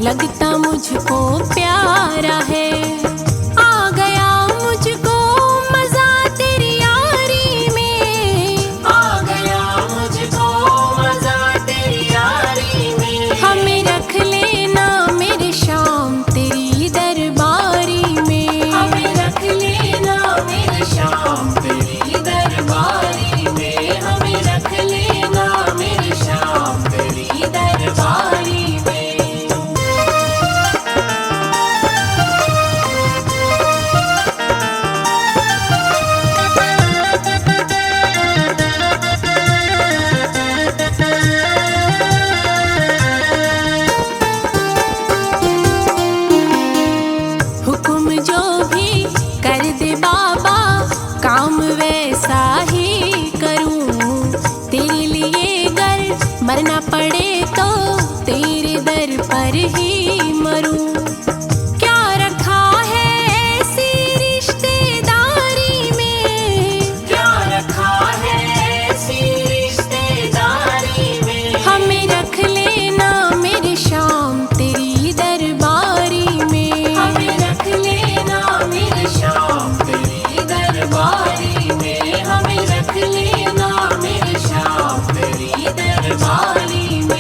लगता मुझको प्यारा है। आ गया मुझको मजा तेरी यारी में, आ गया मुझको मजा तेरी यारी में। हमें रख लेना मेरे शाम तेरी दरबारी में, हमें रख लेना मेरे शाम तेरी दरबारी में, हमें रख लेना मेरे शाम तेरी दरबारी में। हुक्म जो भी कर दे बाबा काम वैसा ही करूं। तेरे लिए गर मरना पड़े तो तेरे दर पर ही मरूं। क्या रखा है ऐसी रिश्तेदारी में, क्या रखा है ऐसी रिश्तेदारी में। हमें रख लेना मेरे शाम तेरी दरबारी में, हमें रख लेना मेरे शाम तेरी दरबारी में, हमें रख लेना मेरे शाम तेरी दरबारी में।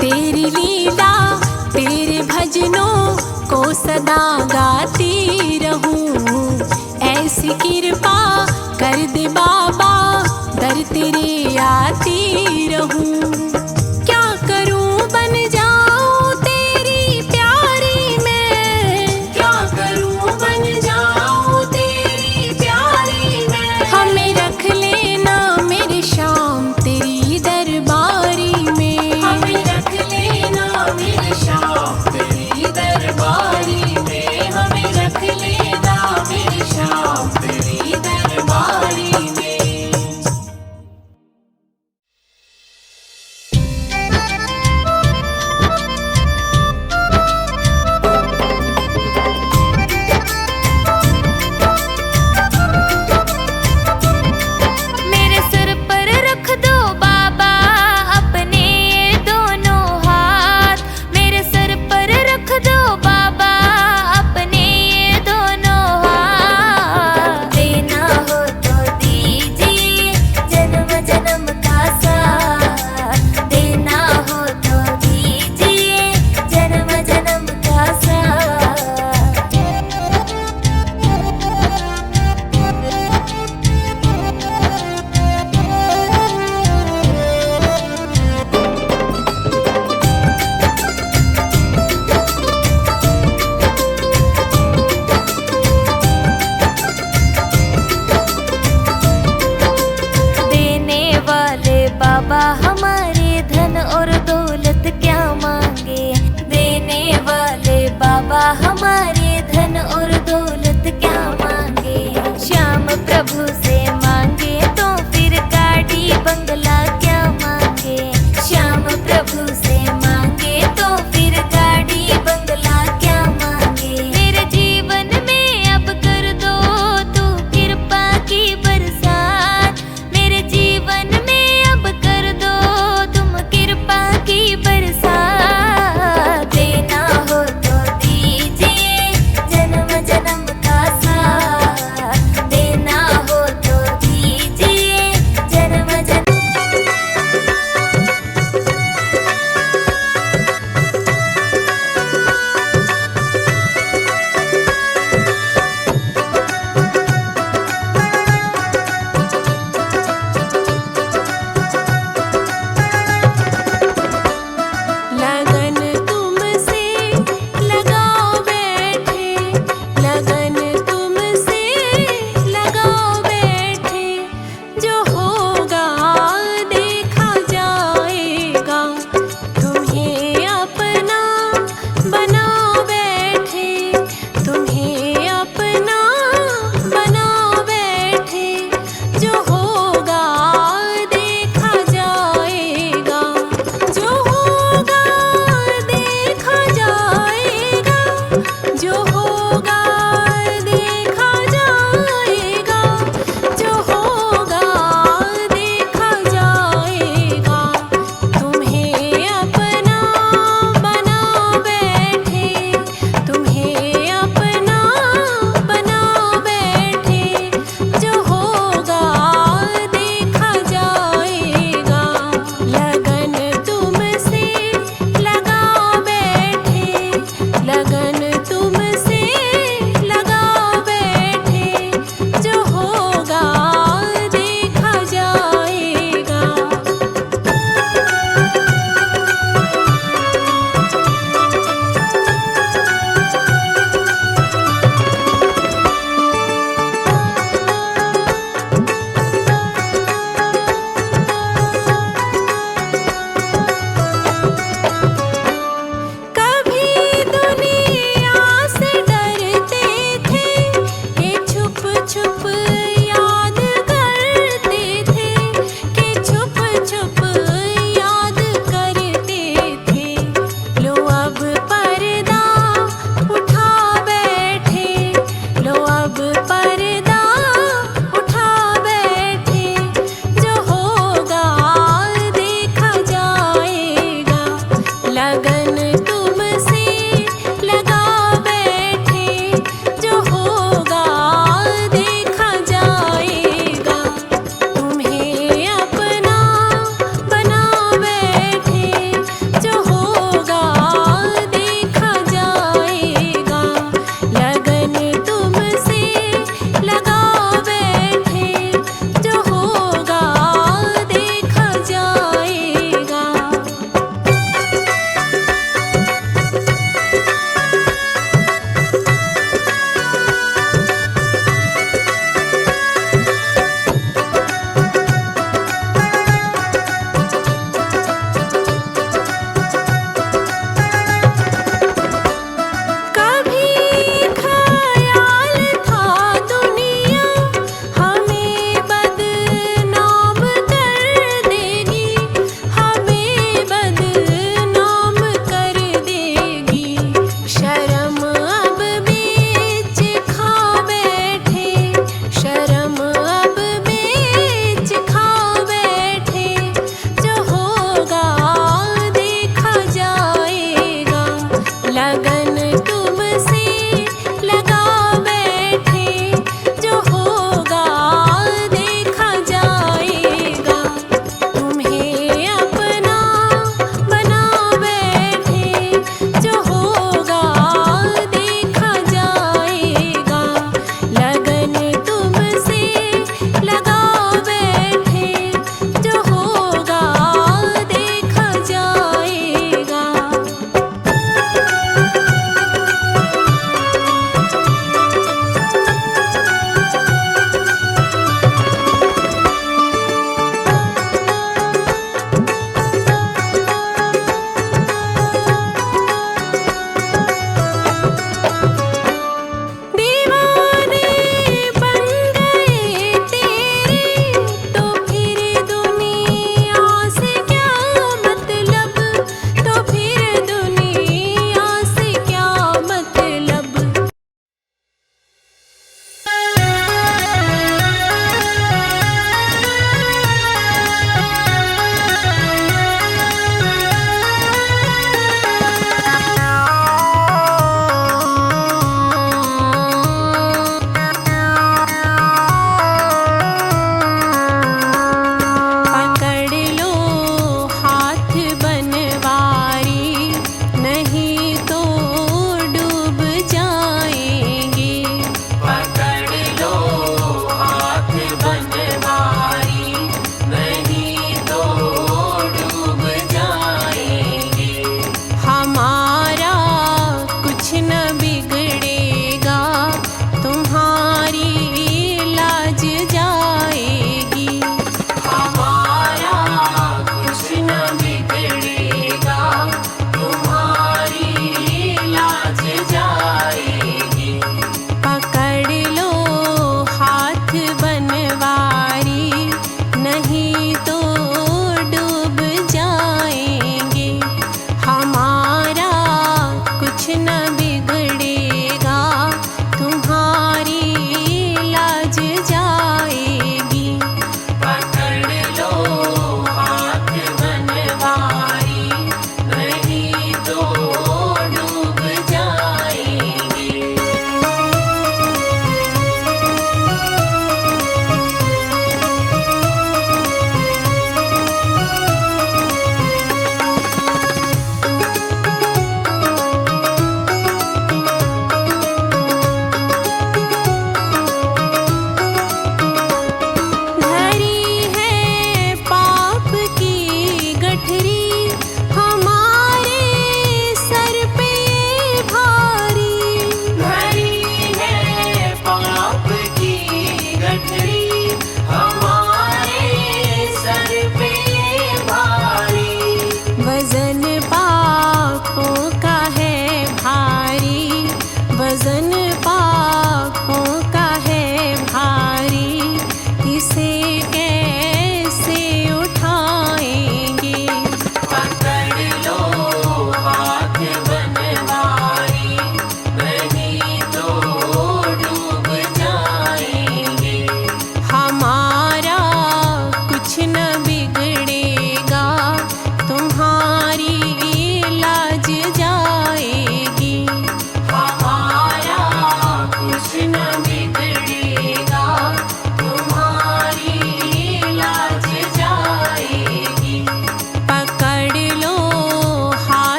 तेरी लीला तेरे भजनों को सदा गाती रहूं। ऐसी कृपा कर दे बाबा दर तेरे आती रहूं। क्या करूं बन जाऊं तेरी प्यारी मैं, क्या करूं बन जाऊं तेरी प्यारी मैं। हमें रख लेना मेरे शाम तेरी दरबारी में, हमें रख लेना मेरे शाम तेरी दरबारी में, हमें रख लेना मेरे शाम तेरी दरबारी में।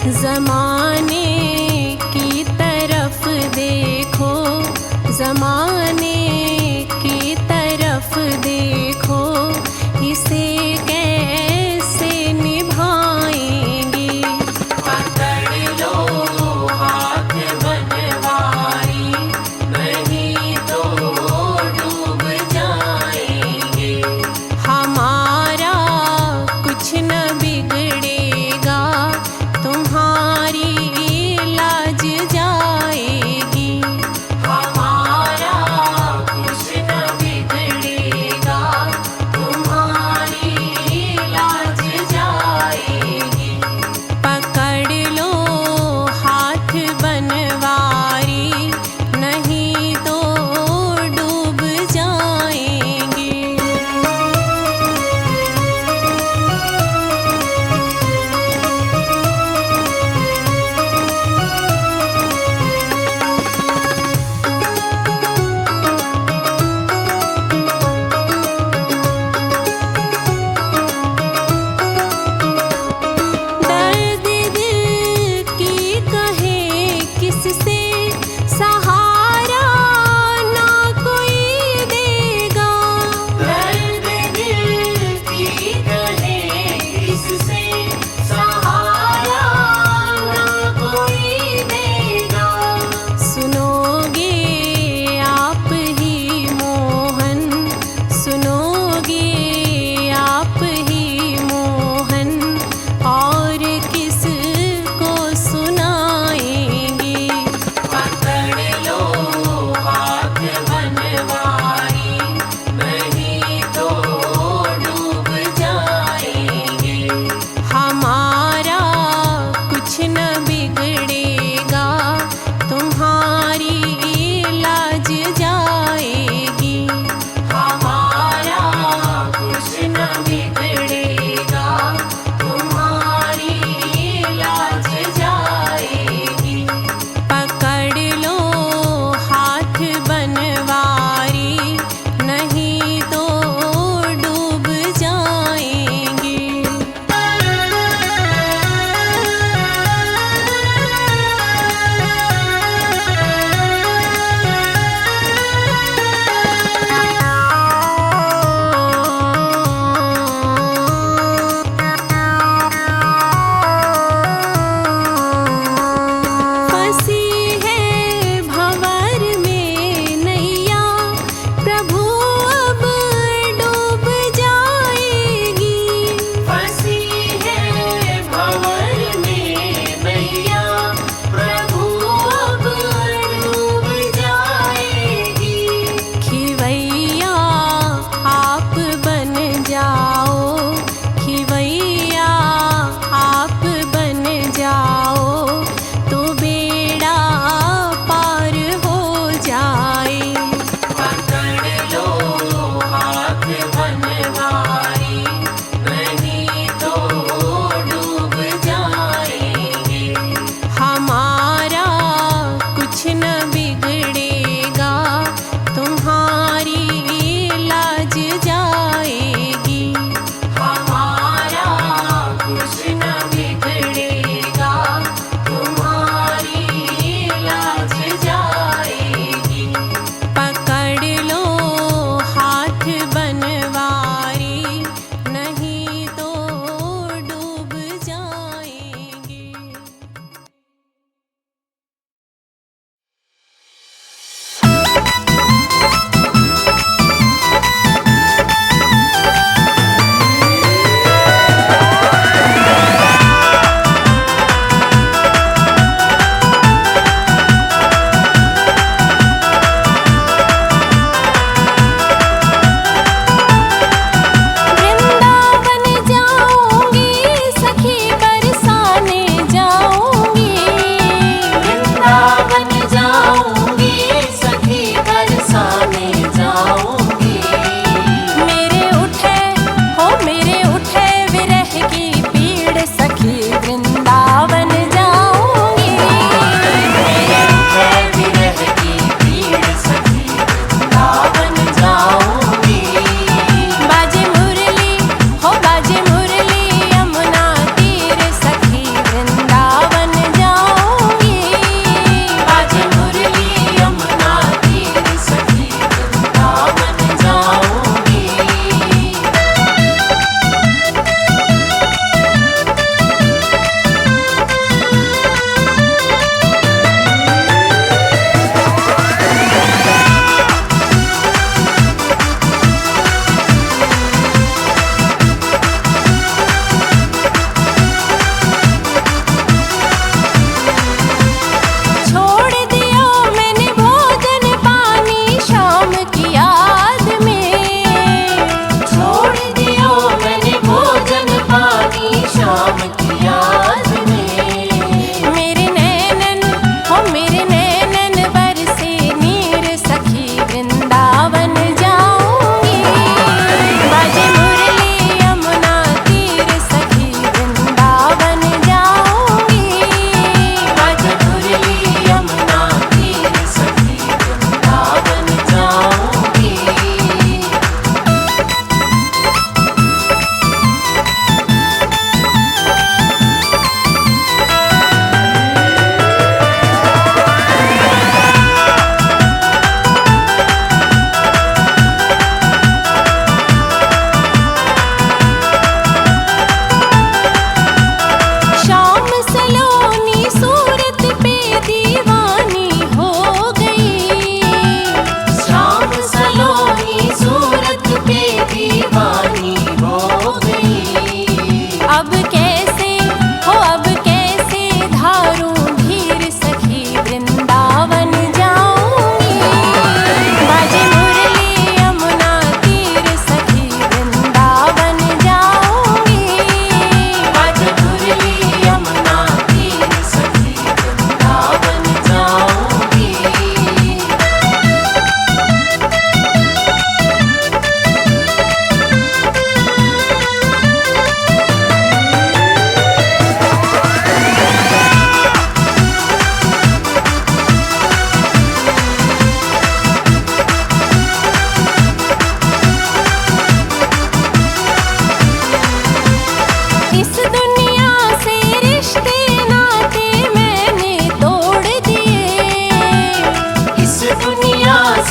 ज़माने की तरफ देखो, ज़माने की तरफ देखो, इसे कैसे निभाएंगे। पकड़ लो हाथ बनवारी, नहीं तो डूब जाएंगे। हमारा कुछ न बिगड़ेगा, तुम्हारी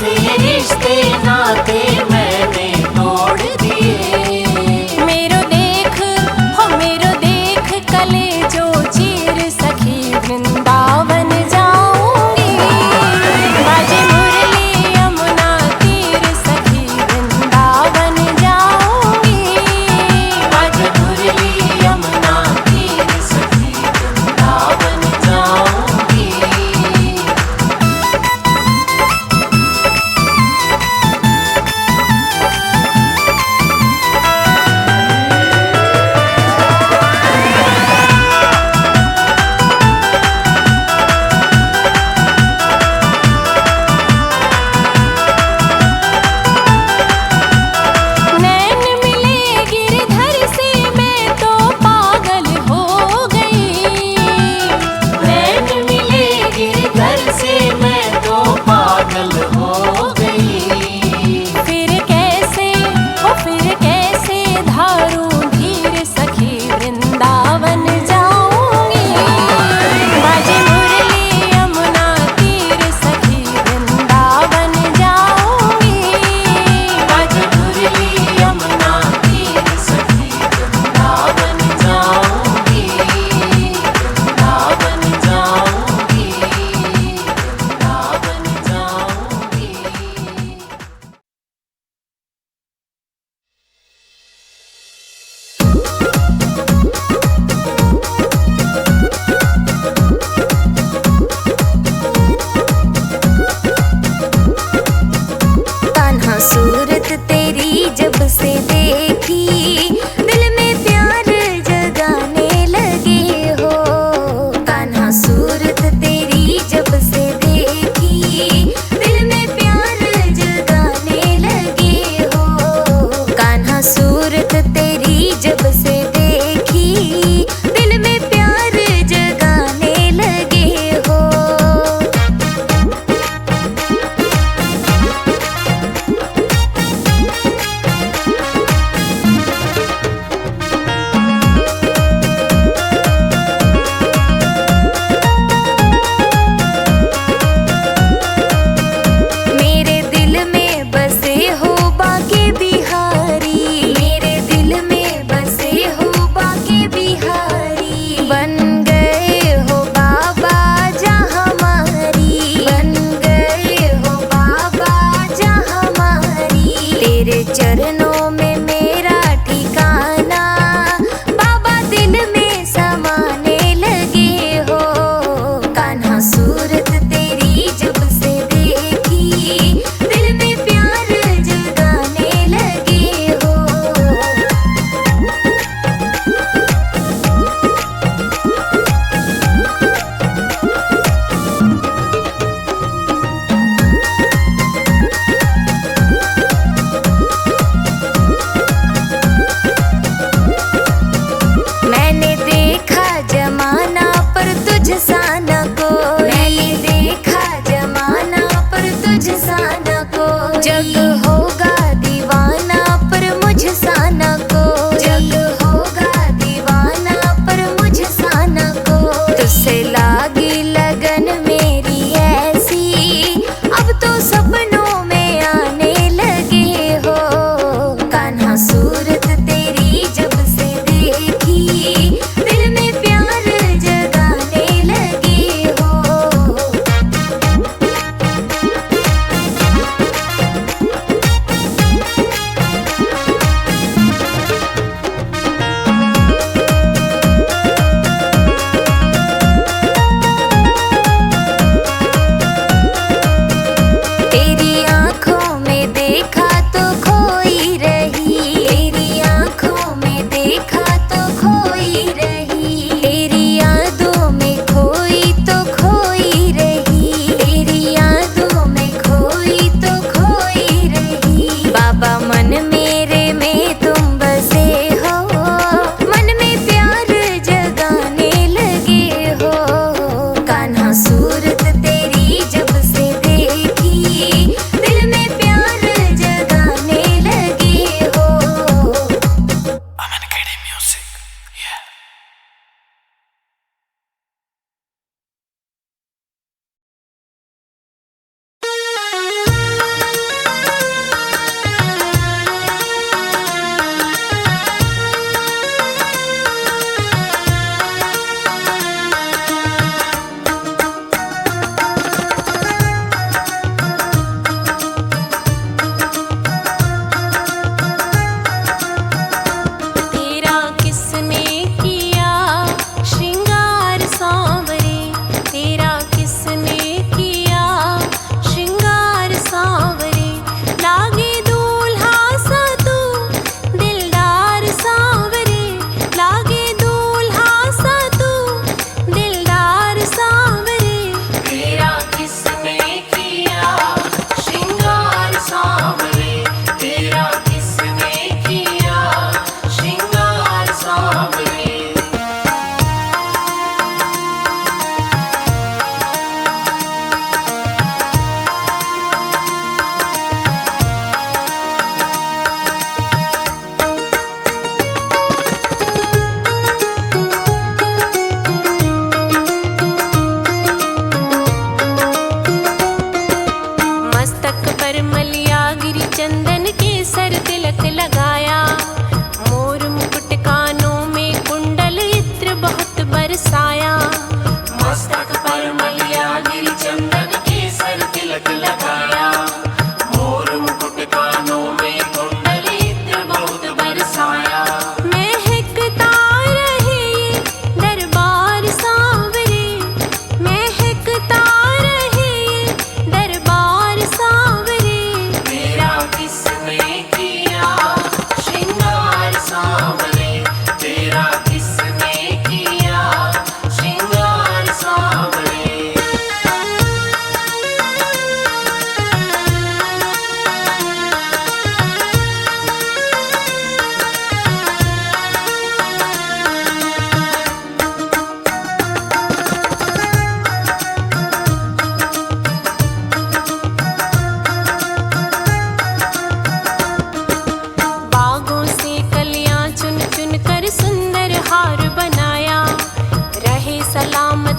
से रिश्ते नाते मैंने तोड़ दिए। मेरो देख हो मेरो देख कले जो चीर सखी वृंदावन जाऊंगी। बाजे मुरली यमुना तीर सखी वृंदावन जाऊंगी। बाजे मुरली यमुना तीर सखी वृंदावन जाऊंगी।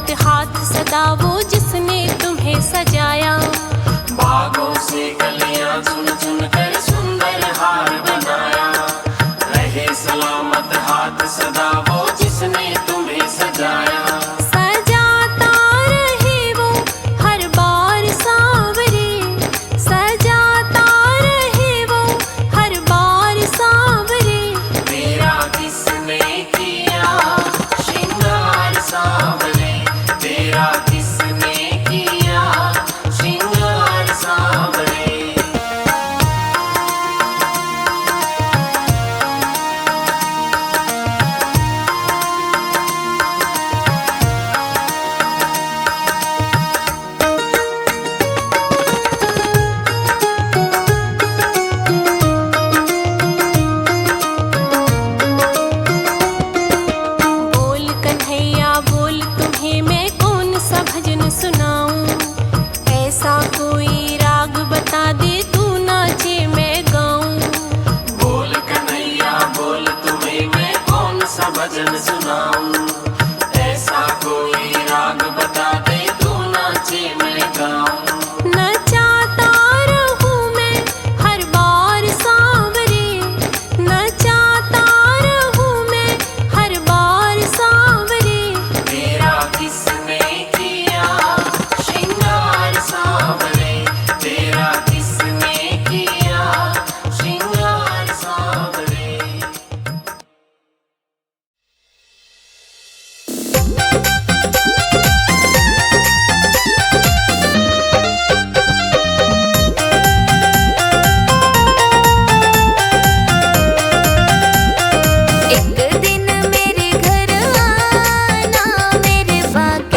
हाथ हाथ सदा वो जिसने तुम्हें सजाया। बागों से कलियां चुन चुन कर सुंदर हार बनाया। रहे सलामत हाथ सदा वो जिसने तुम्हें सजाया। सजाता रहे वो हर बार सांवरे, सजाता रहे वो हर बार सांवरे। तेरा किसने किया श्रृंगार सांवरे, तेरा किसने किया श्रृंगार सांवरे। बोल कन्हैया बोल तुम्हें मैं कौन सा भजन सुनाऊं, ऐसा कोई राग बता दे तू नाचे मैं गाऊं। बोल कन्हैया बोल तुम्हें मैं कौन सा भजन सुनाऊं, ऐसा कोई राग बता दे तू नाचे मैं गाऊं। नचाता रहूं मैं हर बार सांवरे, नचाता रहूं मैं हर बार सांवरे। तेरा किसने किया श्रृंगार सांवरे, तेरा किसने किया श्रृंगार सांवरे। एक दिन मेरे घर आना, मेरे बाग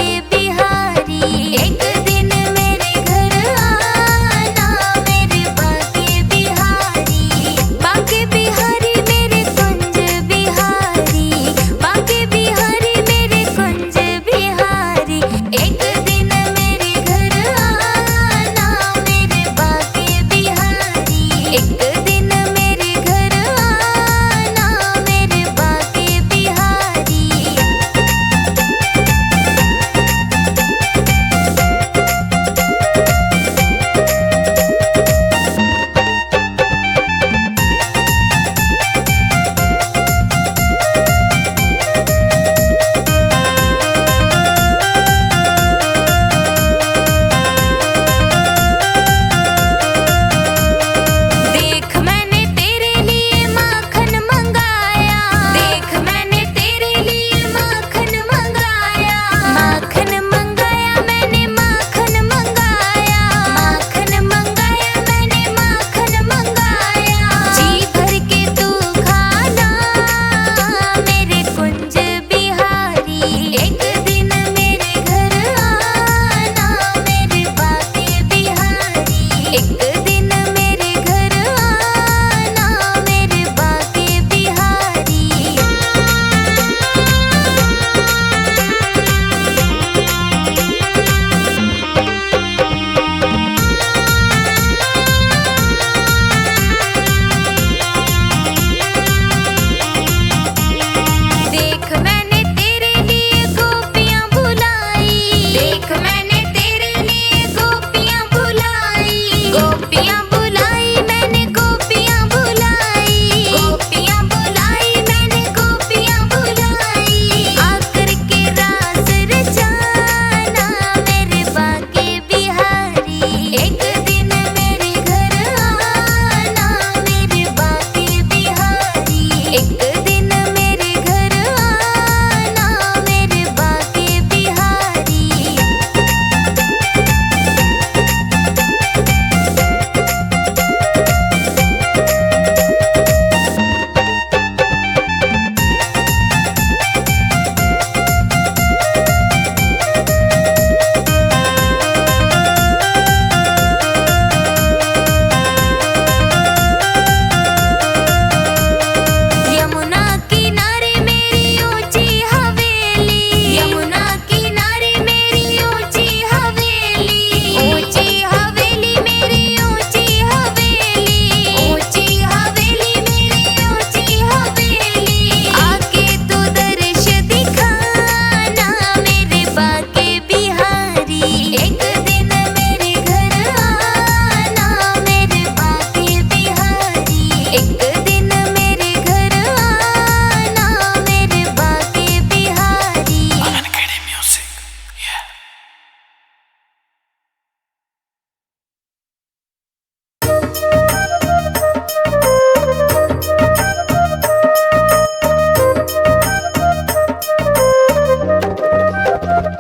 एक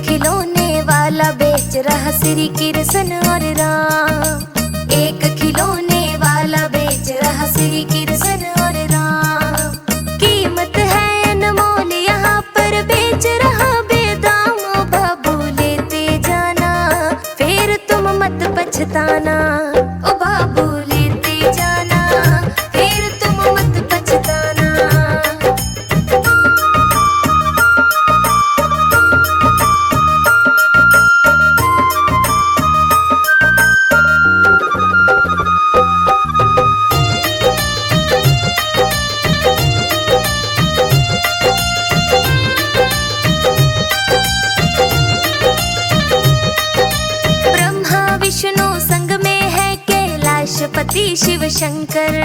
खिलौने वाला बेच रहा श्री कृष्ण और राम। एक खिलौने वाला बेच रहा श्री कृष्ण और राम। कीमत है अनमोल यहाँ पर बेच रहा बेदाम। ओ बाबू लेते जाना फिर तुम मत पछताना। ओ बाबू लेते जाना फिर तुम मत पछताना। ब्रह्मा विष्णु संग में है कैलाशपति शिव शंकर।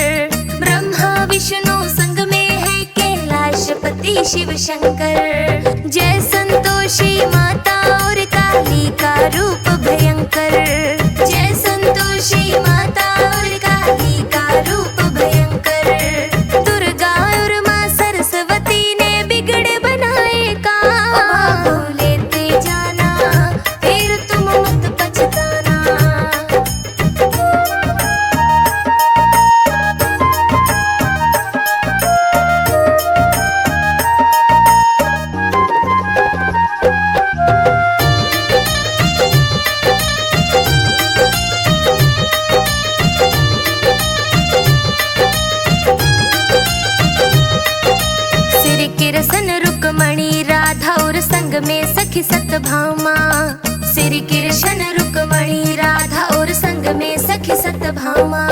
ब्रह्मा विष्णु संग में है कैलाशपति शिव शंकर। जय संतोषी माता और काली का रूप भयंकर। जय संतोषी माता और काली का रूप भयंकर। दुर्गा और माँ सरस्वती ने बिगड़े बनाए काम। लेते जाना फिर तुम मत पछताना। श्री कृष्ण रुक्मणी राधा और संग में सखी सतभामा। श्री कृष्ण रुक्मणी राधा और संग में सखी सतभामा।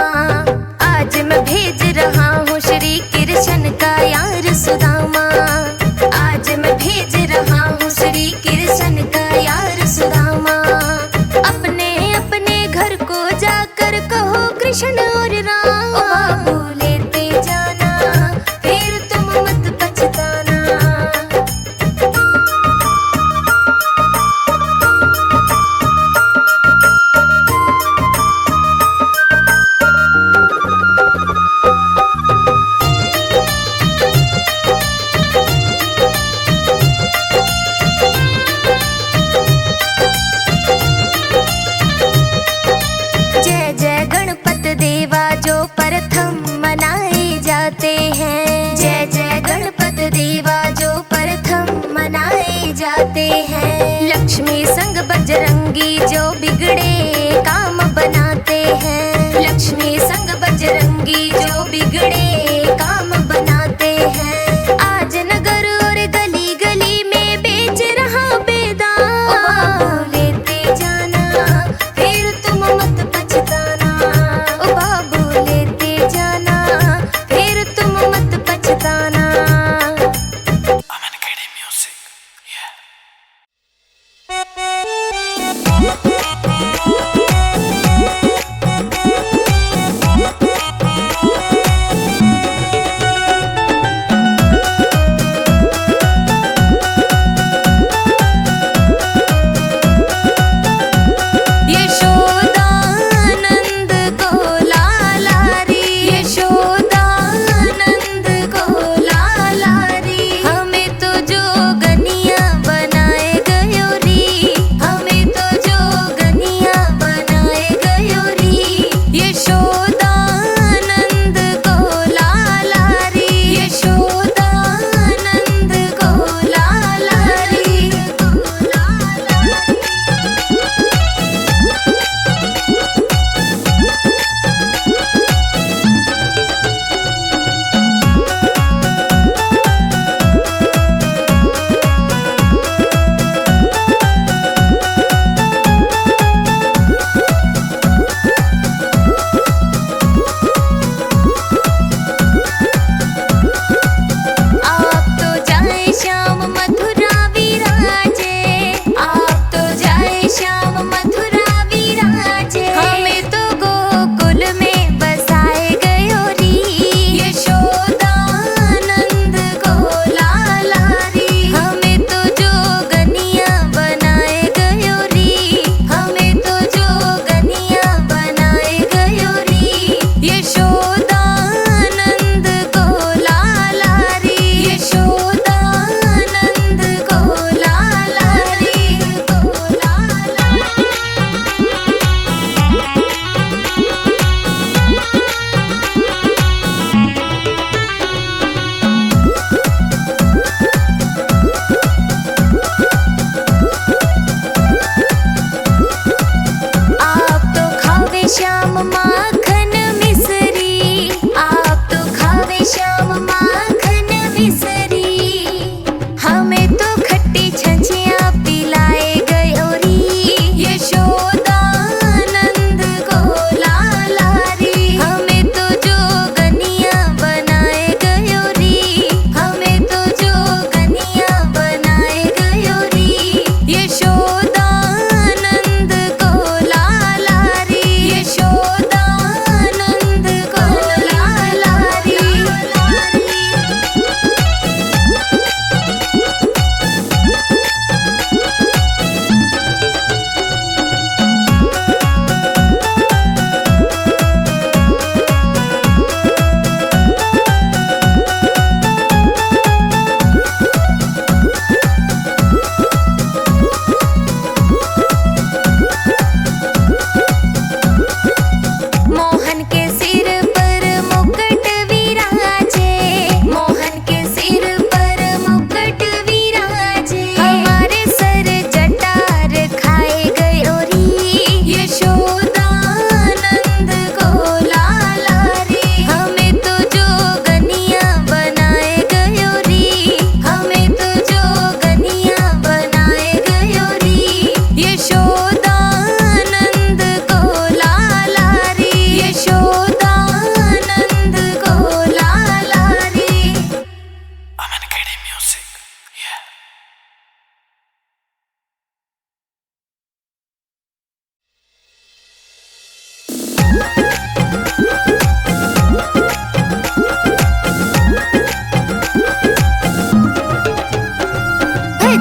आज मैं भेज रहा हूँ श्री कृष्ण का यार सुदामा। आज मैं भेज रहा हूँ श्री कृष्ण का यार सुदामा। अपने अपने घर को जाकर कहो कृष्ण और राम। ओ बाबू लेते जाना फिर तुम मत पछताना।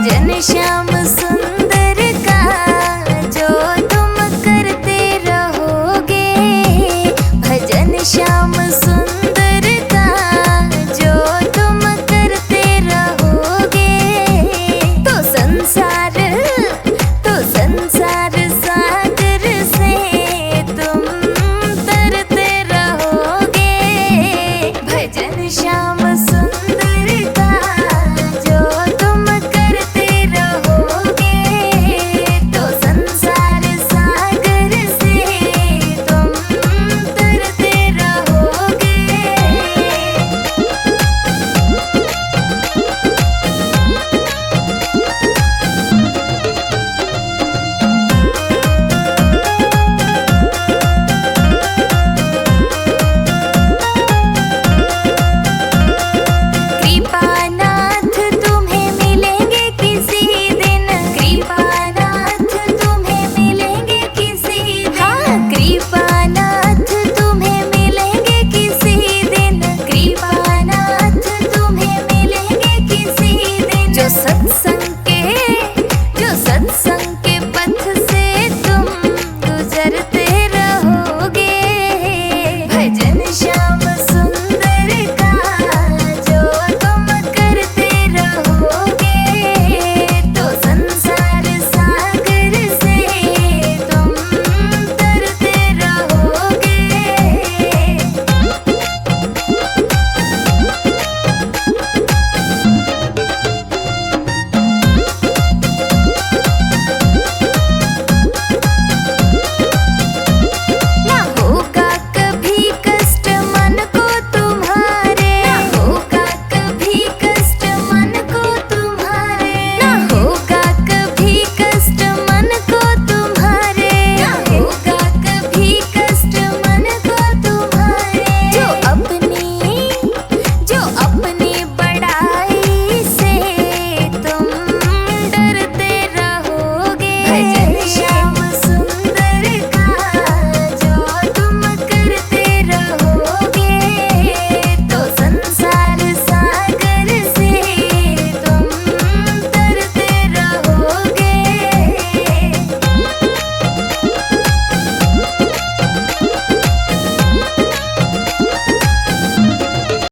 जन श्याम सुंदर